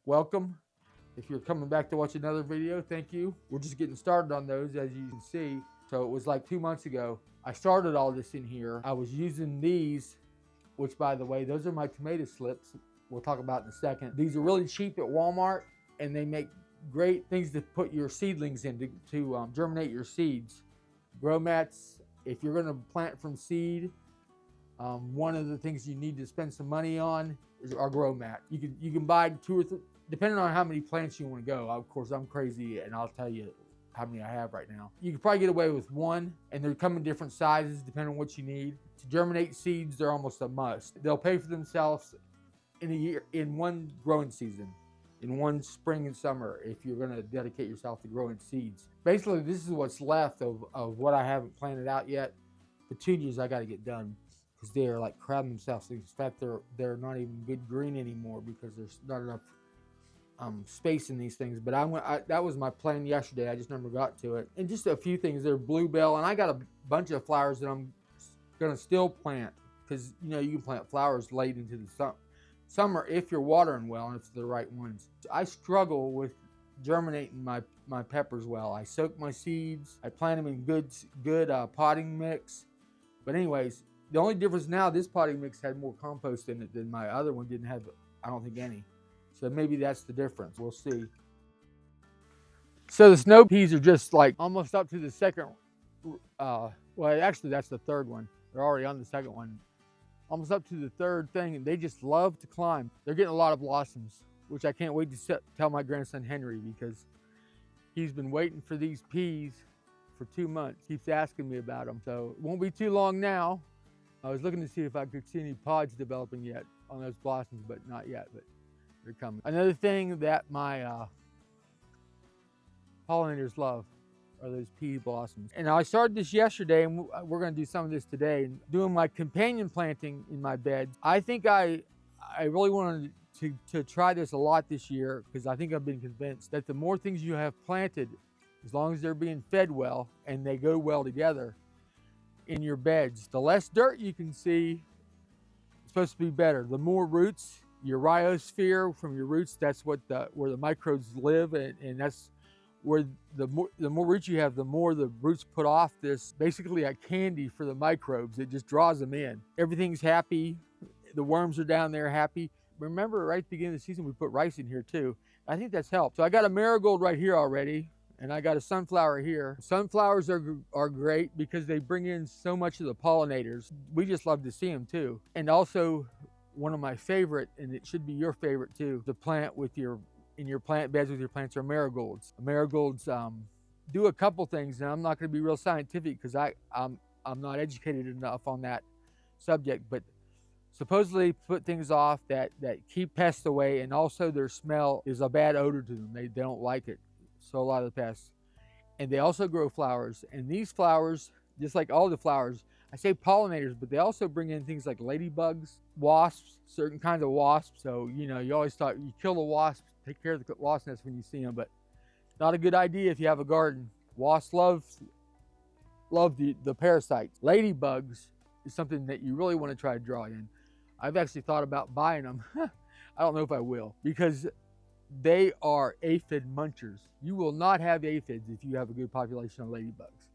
welcome. If you're coming back to watch another video, thank you. We're just getting started on those, as you can see. So it was like 2 months ago, I started all this in here. I was using these, which by the way, those are my tomato slips. We'll talk about in a second. These are really cheap at Walmart, and they make great things to put your seedlings in to germinate your seeds. Grow mats, if you're gonna plant from seed, one of the things you need to spend some money on is our grow mat. You can buy 2 or 3, depending on how many plants you want to go. Of course, I'm crazy, and I'll tell you how many I have right now. You can probably get away with 1, and they come in different sizes depending on what you need. To germinate seeds, they're almost a must. They'll pay for themselves in a year, in one growing season, in one spring and summer, if you're going to dedicate yourself to growing seeds. Basically, this is what's left of what I haven't planted out yet. Petunias I got to get done, because they're like crowding themselves. In fact, they're not even good green anymore because there's not enough space in these things. But that was my plan yesterday. I just never got to it. And just a few things. They're bluebell, and I got a bunch of flowers that I'm gonna still plant, because you can plant flowers late into the summer if you're watering well and if they're the right ones. I struggle with germinating my peppers well. I soak my seeds. I plant them in good potting mix. But anyways, the only difference now, this potting mix had more compost in it than my other one didn't have, I don't think, any. So maybe that's the difference. We'll see. So the snow peas are just like almost up to the second, well, actually that's the third one. They're already on the second one. Almost up to the third thing, and they just love to climb. They're getting a lot of blossoms, which I can't wait to tell my grandson Henry, because he's been waiting for these peas for 2 months. Keeps asking me about them. So it won't be too long now. I was looking to see if I could see any pods developing yet on those blossoms, but not yet, but they're coming. Another thing that my pollinators love are those pea blossoms. And I started this yesterday, and we're gonna do some of this today, doing my companion planting in my beds. I think I really wanted to try this a lot this year, because I think I've been convinced that the more things you have planted, as long as they're being fed well and they go well together in your beds, the less dirt you can see, it's supposed to be better. The more roots, your rhizosphere from your roots, that's where the microbes live, and that's where the more roots you have, the more the roots put off this, basically a candy for the microbes. It just draws them in. Everything's happy. The worms are down there happy. Remember, right at the beginning of the season, we put rice in here too. I think that's helped. So I got a marigold right here already, and I got a sunflower here. Sunflowers are great because they bring in so much of the pollinators. We just love to see them too. And also, one of my favorite, and it should be your favorite too, to plant in your plant beds with your plants, are marigolds. Marigolds do a couple things, and I'm not going to be real scientific because I'm not educated enough on that subject, but supposedly put things off that keep pests away, and also their smell is a bad odor to them. They don't like it. So a lot of the pests. And they also grow flowers, and these flowers, just like all the flowers, I say pollinators, but they also bring in things like ladybugs, wasps, certain kinds of wasps. So, you always thought you kill the wasps, take care of the wasp nest when you see them, but not a good idea if you have a garden. Wasps love the parasites. Ladybugs is something that you really want to try to draw in. I've actually thought about buying them. I don't know if I will, because they are aphid munchers. You will not have aphids if you have a good population of ladybugs,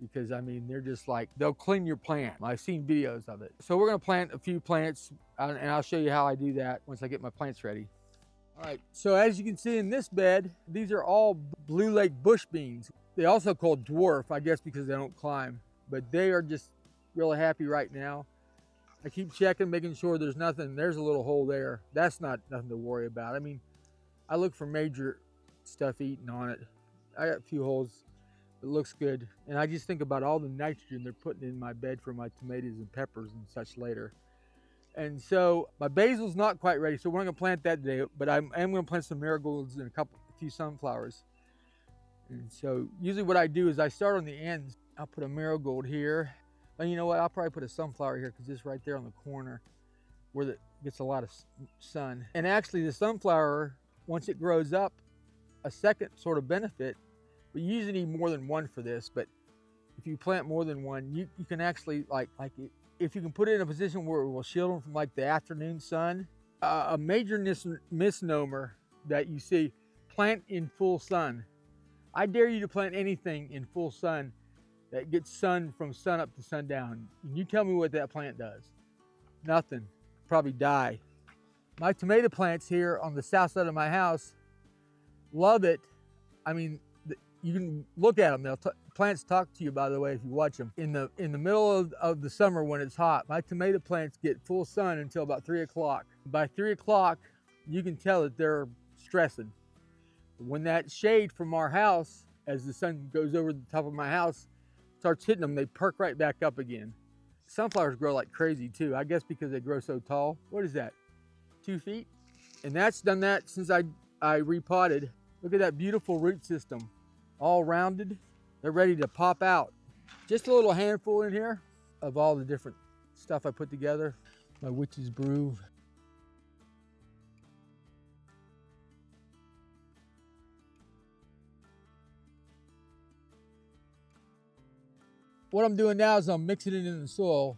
because they're just like, they'll clean your plant. I've seen videos of it. So we're gonna plant a few plants, and I'll show you how I do that once I get my plants ready. All right, so as you can see in this bed, these are all blue lake bush beans. They're also called dwarf, I guess, because they don't climb, but they are just really happy right now. I keep checking, making sure there's nothing. There's a little hole there. That's nothing to worry about. I look for major stuff eating on it. I got a few holes. It looks good. And I just think about all the nitrogen they're putting in my bed for my tomatoes and peppers and such later. And so my basil's not quite ready, so we're not gonna plant that today, but I am gonna plant some marigolds and a few sunflowers. And so usually what I do is I start on the ends. I'll put a marigold here. And you know what? I'll probably put a sunflower here because it's right there on the corner where it gets a lot of sun. And actually the sunflower, once it grows up, a second sort of benefit, we usually need more than one for this, but if you plant more than one, you can actually, if you can put it in a position where it will shield them from like the afternoon sun. A major misnomer that you see. Plant in full sun. I dare you to plant anything in full sun that gets sun from sun up to sundown. You tell me what that plant does. Nothing. Probably die. My tomato plants here on the south side of my house love it. I mean, you can look at them. Plants talk to you, by the way, if you watch them. In the middle of the summer when it's hot, my tomato plants get full sun until about 3 o'clock. By 3 o'clock, you can tell that they're stressing. When that shade from our house, as the sun goes over the top of my house, starts hitting them, they perk right back up again. Sunflowers grow like crazy too, I guess because they grow so tall. What is that, 2 feet? And that's done that since I repotted. Look at that beautiful root system, all rounded. They're ready to pop out. Just a little handful in here of all the different stuff I put together. My witch's brew. What I'm doing now is I'm mixing it in the soil,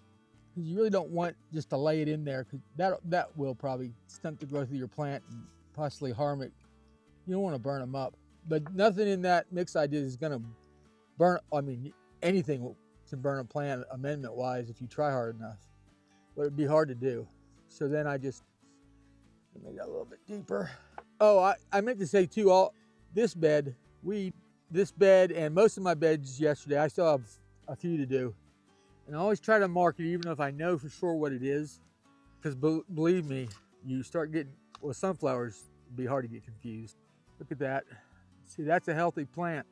because you really don't want just to lay it in there, because that will probably stunt the growth of your plant and possibly harm it. You don't want to burn them up. But nothing in that mix I did is going to burn. I mean, anything can burn a plant amendment-wise if you try hard enough, but it'd be hard to do. So then I just make that a little bit deeper. Oh, I meant to say too, this bed and most of my beds yesterday, I still have a few to do. And I always try to mark it even if I know for sure what it is, because believe me, you start getting, well, sunflowers, it'd be hard to get confused. Look at that. See, that's a healthy plant.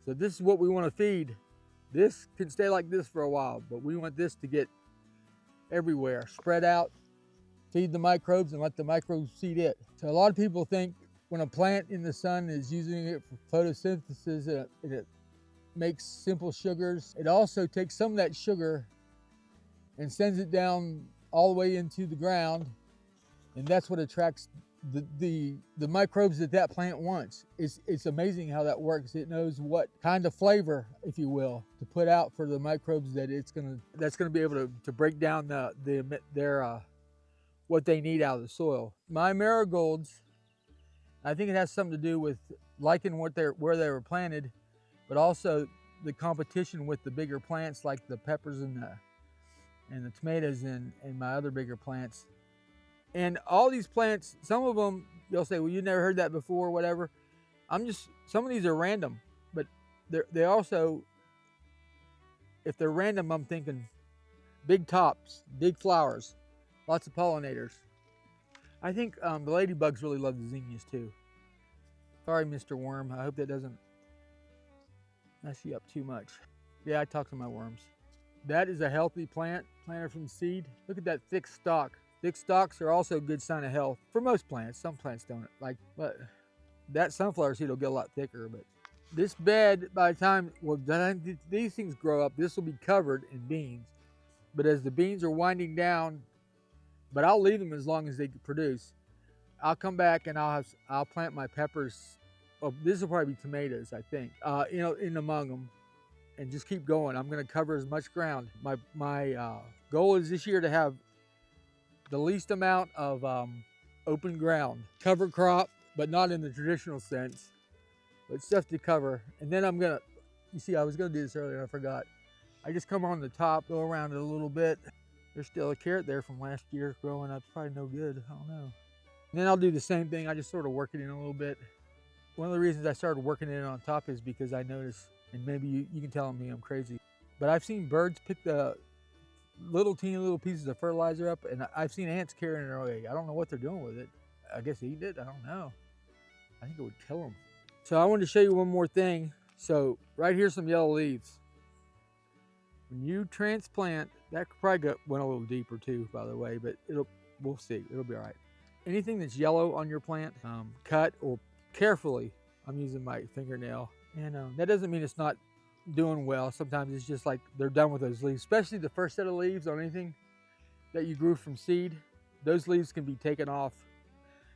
So this is what we want to feed. This can stay like this for a while, but we want this to get everywhere, spread out, feed the microbes and let the microbes feed it. So a lot of people think when a plant in the sun is using it for photosynthesis, it makes simple sugars. It also takes some of that sugar and sends it down all the way into the ground, and that's what attracts the microbes that plant wants. It's amazing how that works. It knows what kind of flavor, if you will, to put out for the microbes that's gonna be able to break down their what they need out of the soil. My marigolds, I think it has something to do with liking where they were planted, but also the competition with the bigger plants like the peppers and the tomatoes and my other bigger plants. And all these plants, some of them, you'll say, well, you never heard that before, whatever. Some of these are random, but they also, if they're random, I'm thinking big tops, big flowers, lots of pollinators. I think the ladybugs really love the zinnias too. Sorry, Mr. Worm, I hope that doesn't mess you up too much. Yeah, I talk to my worms. That is a healthy plant, planted from seed. Look at that thick stalk. Thick stalks are also a good sign of health for most plants. Some plants don't, but that sunflower seed will get a lot thicker. But this bed, by the time these things grow up, this will be covered in beans. But as the beans are winding down, but I'll leave them as long as they produce. I'll come back and I'll plant my peppers. Oh, this will probably be tomatoes, I think. In among them, and just keep going. I'm going to cover as much ground. My goal is this year to have the least amount of open ground. Cover crop, but not in the traditional sense, but stuff to cover. And then you see, I was gonna do this earlier, I forgot. I just come on the top, go around it a little bit. There's still a carrot there from last year growing up. It's probably no good, I don't know. And then I'll do the same thing. I just sort of work it in a little bit. One of the reasons I started working it on top is because I noticed, and maybe you can tell me I'm crazy, but I've seen birds pick the teeny little pieces of fertilizer up, and I've seen ants carrying it away. I don't know what they're doing with it. I guess eating it, I don't know. I think it would kill them. So I wanted to show you one more thing. So right here's some yellow leaves. When you transplant, that probably went a little deeper too, by the way, but we'll see, it'll be all right. Anything that's yellow on your plant, cut or carefully. I'm using my fingernail, and that doesn't mean it's not doing well. Sometimes it's just like they're done with those leaves, especially the first set of leaves on anything that you grew from seed. Those leaves can be taken off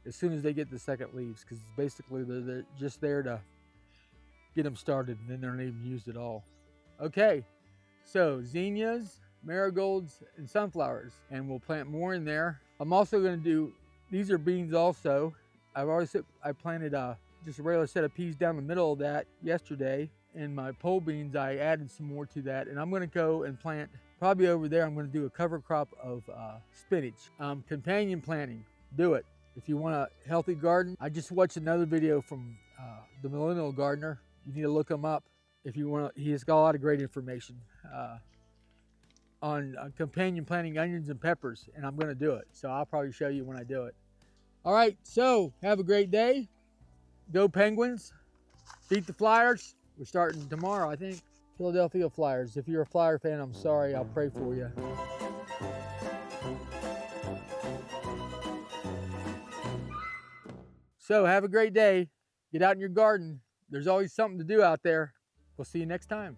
as soon as they get the second leaves, because basically they're just there to get them started, and then they're not even used at all. Okay, so zinnias, marigolds, and sunflowers, and we'll plant more in there. I'm also going to do, these are beans also, I planted just a regular set of peas down the middle of that yesterday. And my pole beans, I added some more to that. And I'm gonna go and plant, probably over there, I'm gonna do a cover crop of spinach. Companion planting, do it. If you want a healthy garden, I just watched another video from the Millennial Gardener. You need to look him up if you want to. He's got a lot of great information on companion planting onions and peppers, and I'm going to do it. So I'll probably show you when I do it. All right, so have a great day. Go Penguins. Beat the Flyers. We're starting tomorrow, I think. Philadelphia Flyers. If you're a Flyer fan, I'm sorry. I'll pray for you. So have a great day. Get out in your garden. There's always something to do out there. We'll see you next time.